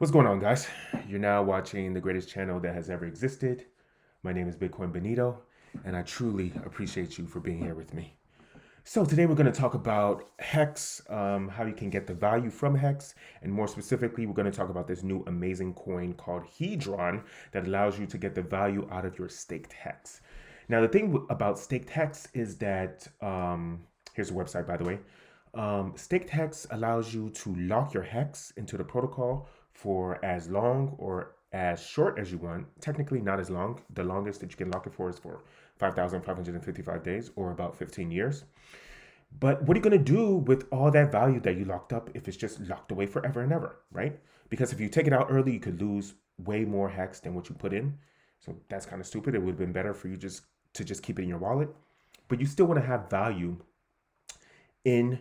What's going on, guys? You're now watching the greatest channel that has ever existed. My name is 𝘰𝘰𝘯𝘕, and I truly appreciate you for being here with me. So today we're going to talk about Hex, how you can get the value from Hex, and more specifically, we're going to talk about this new amazing coin called Hedron that allows you to get the value out of your staked Hex. Now, the thing about staked Hex is that, here's a website, by the way. Staked Hex allows you to lock your Hex into the protocol for as long or as short as you want. Technically not as long. The longest that you can lock it for is for 5,555 days or about 15 years. But what are you going to do with all that value that you locked up if it's just locked away forever and ever, right? Because if you take it out early, you could lose way more Hex than what you put in. So that's kind of stupid. It would have been better for you to just keep it in your wallet. But you still want to have value in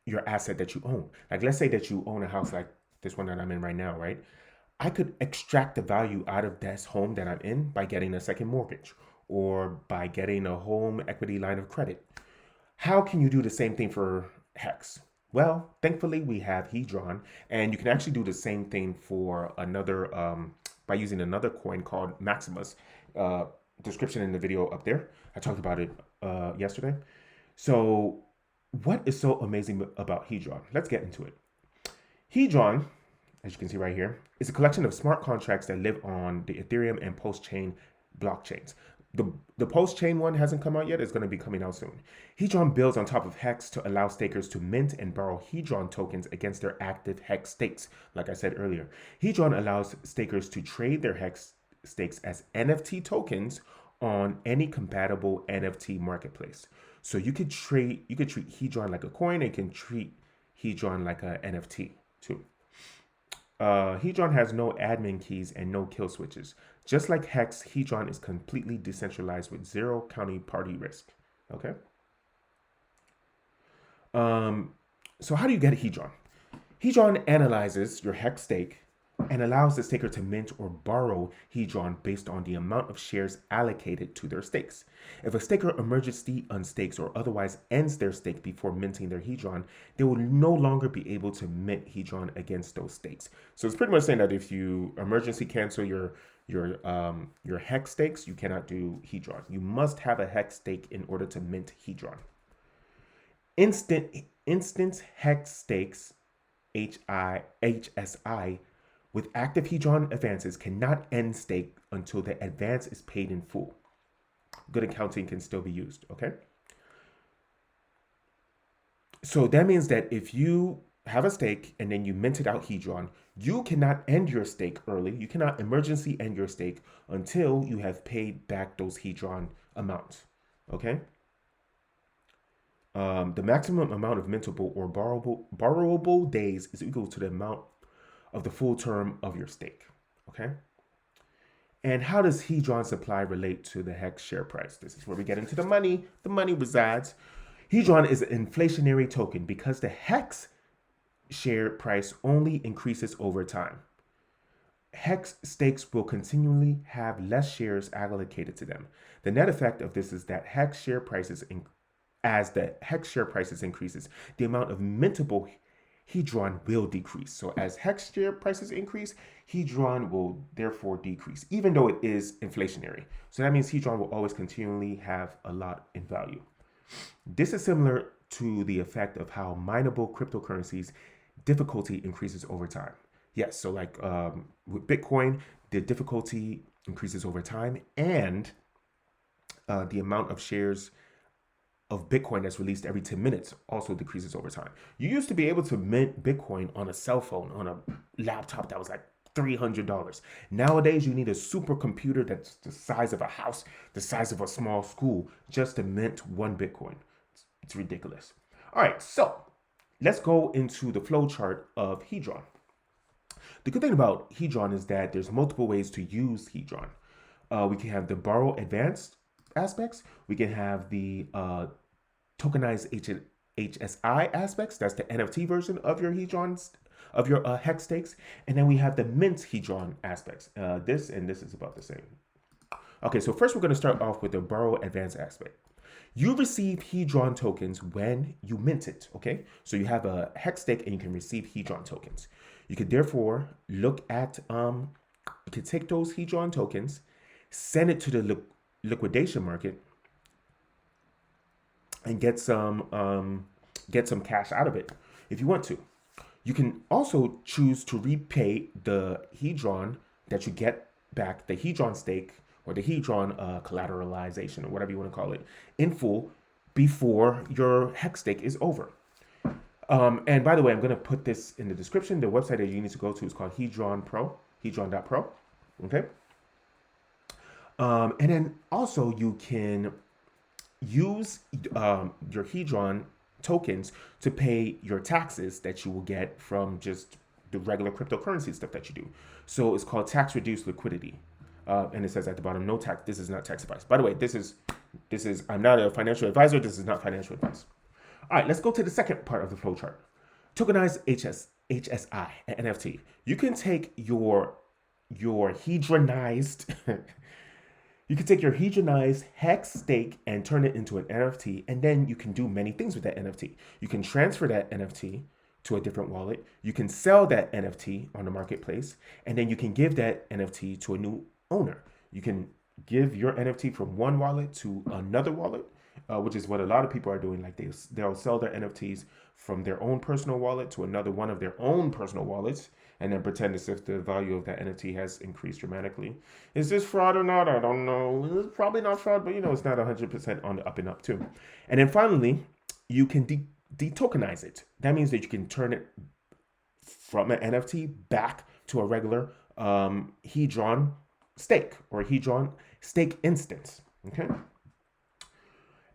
your asset that you own. Like, let's say that you own a house like this one that I'm in right now, right? I could extract the value out of this home that I'm in by getting a second mortgage or by getting a home equity line of credit. How can you do the same thing for Hex? Well, thankfully we have Hedron, and you can actually do the same thing for another by using another coin called Maximus. Description in the video up there. I talked about it yesterday. So what is so amazing about Hedron? Let's get into it. Hedron, as you can see right here, is a collection of smart contracts that live on the Ethereum and PulseChain blockchains. The PulseChain one hasn't come out yet. It's going to be coming out soon. Hedron builds on top of Hex to allow stakers to mint and borrow Hedron tokens against their active Hex stakes. Like I said earlier, Hedron allows stakers to trade their Hex stakes as NFT tokens on any compatible NFT marketplace. So you could treat Hedron like a coin, and you can treat Hedron like an NFT too. Hedron has no admin keys and no kill switches. Just like Hex, Hedron is completely decentralized with zero counterparty risk. Okay. So how do you get Hedron? Hedron analyzes your Hex stake and allows the staker to mint or borrow Hedron based on the amount of shares allocated to their stakes. If a staker emergency unstakes or otherwise ends their stake before minting their Hedron, they will no longer be able to mint Hedron against those stakes. So it's pretty much saying that if you emergency cancel your Hex stakes, you cannot do Hedron. You must have a Hex stake in order to mint Hedron. Instant Hex stakes, HSI, with active Hedron advances cannot end stake until the advance is paid in full. Good accounting can still be used, okay? So that means that if you have a stake and then you minted out Hedron, you cannot end your stake early. You cannot emergency end your stake until you have paid back those Hedron amounts, okay? The maximum amount of mintable or borrowable days is equal to the amount of the full term of your stake, okay? And how does Hedron supply relate to the Hex share price? This is where we get into the money. The money resides. Hedron is an inflationary token because the Hex share price only increases over time. Hex stakes will continually have less shares allocated to them. The net effect of this is that as the Hex share prices increases, the amount of mintable Hedron will decrease. So as Hex share prices increase, Hedron will therefore decrease, even though it is inflationary. So that means Hedron will always continually have a lot in value. This is similar to the effect of how mineable cryptocurrencies difficulty increases over time. Yes, so like with Bitcoin, the difficulty increases over time, and the amount of shares of Bitcoin that's released every 10 minutes also decreases over time. You used to be able to mint Bitcoin on a cell phone, on a laptop that was like $300. Nowadays, you need a supercomputer that's the size of a house, the size of a small school, just to mint one Bitcoin. It's ridiculous. All right, so let's go into the flow chart of Hedron. The good thing about Hedron is that there's multiple ways to use Hedron. We can have the borrow advanced aspects. We can have the tokenized HSI aspects. That's the NFT version of your Hedrons, of your Hex stakes. And then we have the mint Hedron aspects. This is about the same. Okay, so first we're going to start off with the borrow advanced aspect. You receive Hedron tokens when you mint it, okay? So you have a Hex stake and you can receive Hedron tokens. You could therefore look at, you could take those Hedron tokens, send it to the liquidation market, and get some cash out of it if you want to. You can also choose to repay the Hedron that you get back, the Hedron stake or the Hedron collateralization or whatever you want to call it, in full before your Hex stake is over. And by the way, I'm going to put this in the description. The website that you need to go to is called Hedron.pro. Okay. And then also you can use your Hedron tokens to pay your taxes that you will get from just the regular cryptocurrency stuff that you do. So it's called tax reduced liquidity. And it says at the bottom, no tax. This is not tax advice. By the way, this is. I'm not a financial advisor. This is not financial advice. All right, let's go to the second part of the flow chart. Tokenized HSI, an NFT. You can take your hedronized, you can take your hedronized Hex stake and turn it into an NFT, and then you can do many things with that NFT. You can transfer that NFT to a different wallet. You can sell that NFT on the marketplace, and then you can give that NFT to a new owner. You can give your NFT from one wallet to another wallet, which is what a lot of people are doing. Like they'll sell their NFTs from their own personal wallet to another one of their own personal wallets, and then pretend as if the value of that NFT has increased dramatically. Is this fraud or not? I don't know. It's probably not fraud, but it's not 100% on the up and up too. And then finally, you can detokenize it. That means that you can turn it from an NFT back to a regular Hedron stake or Hedron stake instance. Okay.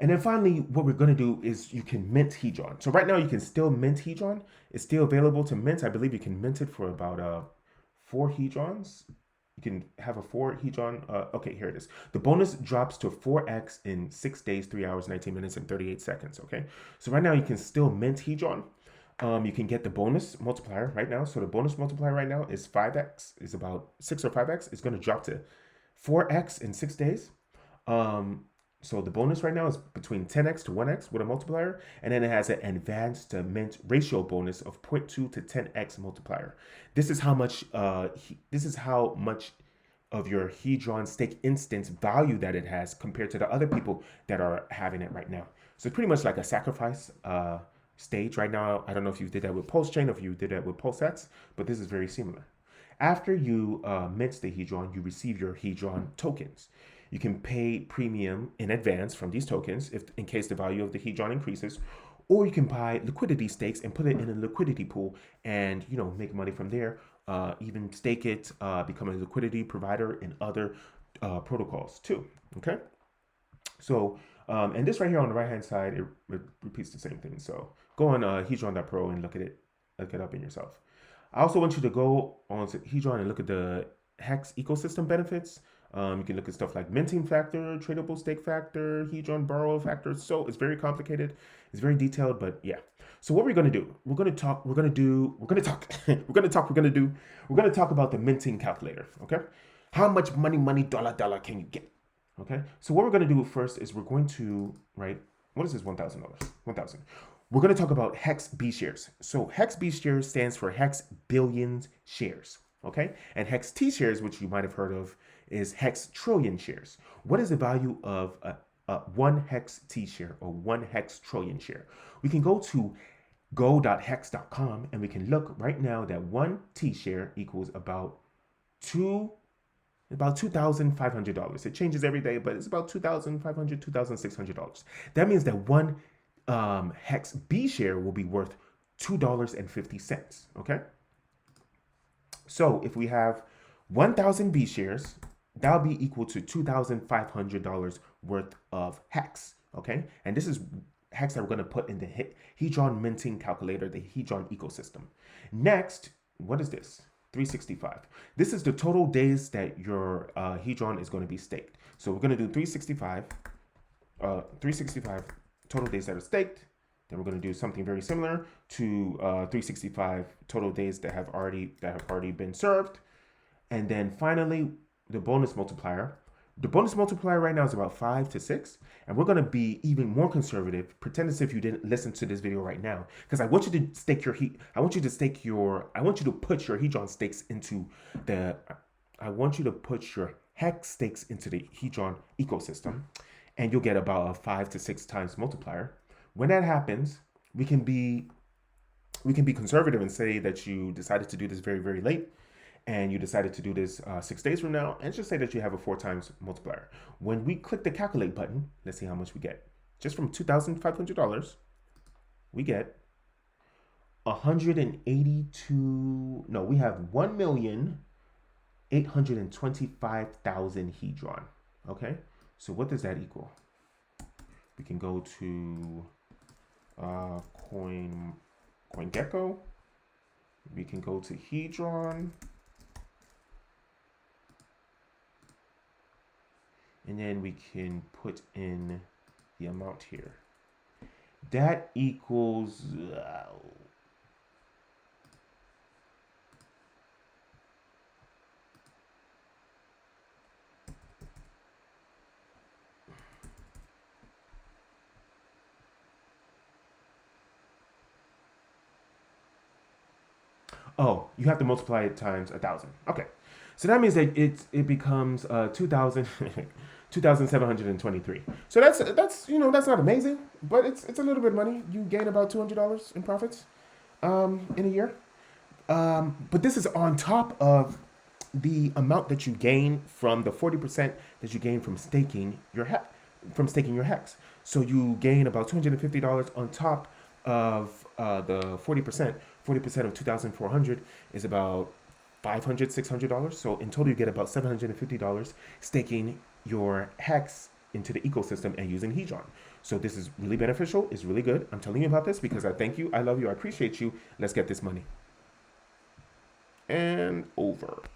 And then finally, what we're going to do is you can mint Hedron. So right now you can still mint Hedron. It's still available to mint. I believe you can mint it for about 4 Hedrons. You can have a 4 Hedron. Okay, here it is. The bonus drops to 4x in 6 days, 3 hours, 19 minutes, and 38 seconds. Okay. So right now you can still mint Hedron. You can get the bonus multiplier right now. So the bonus multiplier right now is 5x, is about 6 or 5x. It's going to drop to 4x in 6 days. So the bonus right now is between 10x to 1x with a multiplier. And then it has an advanced mint ratio bonus of 0.2 to 10x multiplier. This is how much of your Hedron stake instance value that it has compared to the other people that are having it right now. So it's pretty much like a sacrifice stage right now. I don't know if you did that with PulseChain or if you did that with PulseX, but this is very similar. After you mint the Hedron, you receive your Hedron tokens. You can pay premium in advance from these tokens in case the value of the Hedron increases, or you can buy liquidity stakes and put it in a liquidity pool and make money from there. Even stake it, become a liquidity provider in other protocols too. Okay, so and this right here on the right hand side, it repeats the same thing. So go on Hedron.pro and look it up in yourself. I also want you to go on to Hedron and look at the Hex ecosystem benefits. You can look at stuff like minting factor, tradable stake factor, Hedron borrow factor. So it's very complicated. It's very detailed, but yeah. So what we're going to do, we're going to talk about the minting calculator. Okay. How much money, dollar can you get? Okay. So what we're going to do first is we're going to, what is this $1,000? 1,000. We're going to talk about Hex B shares. So Hex B shares stands for Hex billion shares. Okay. And Hex T shares, which you might have heard of, is Hex trillion shares. What is the value of one Hex T share or one Hex trillion share? We can go to go.hex.com and we can look right now that one T share equals about $2,500. It changes every day, but it's about $2,500, $2,600. That means that one Hex B share will be worth $2.50. Okay. So if we have 1,000 B shares, that'll be equal to $2,500 worth of Hex. Okay. And this is Hex that we're going to put in the Hedron minting calculator, the Hedron ecosystem. Next, what is this? 365. This is the total days that your Hedron is going to be staked. So we're going to do 365 total days that are staked. Then we're going to do something very similar to 365 total days that have already been served. And then finally, the bonus multiplier, The bonus multiplier right now is about 5 to 6, and we're going to be even more conservative. Pretend as if you didn't listen to this video right now, because I want you to stake your I want you to put your Hedron stakes into the. I want you to put your hex stakes into the Hedron ecosystem, and you'll get about a 5 to 6 times multiplier. When that happens, we can be conservative and say that you decided to do this very, very late, and you decided to do this 6 days from now, and just say that you have a 4 times multiplier. When we click the calculate button, let's see how much we get. Just from $2,500, we get 182. No, we have 1,825,000 Hedron. Okay, so what does that equal? We can go to CoinGecko. We can go to Hedron. And then we can put in the amount here. That equals oh, you have to multiply it times 1,000. Okay, so that means that it becomes 2,723. So that's that's not amazing, but it's a little bit of money. You gain about $200 in profits in a year. But this is on top of the amount that you gain from the 40% that you gain from staking your hex. So you gain about $250 on top of the 40%. 40% of 2,400 is about $500, $600. So in total, you get about $750 staking your hex into the ecosystem and using Hedron. So this is really beneficial. It's really good. I'm telling you about this because I thank you. I love you. I appreciate you. Let's get this money. And over.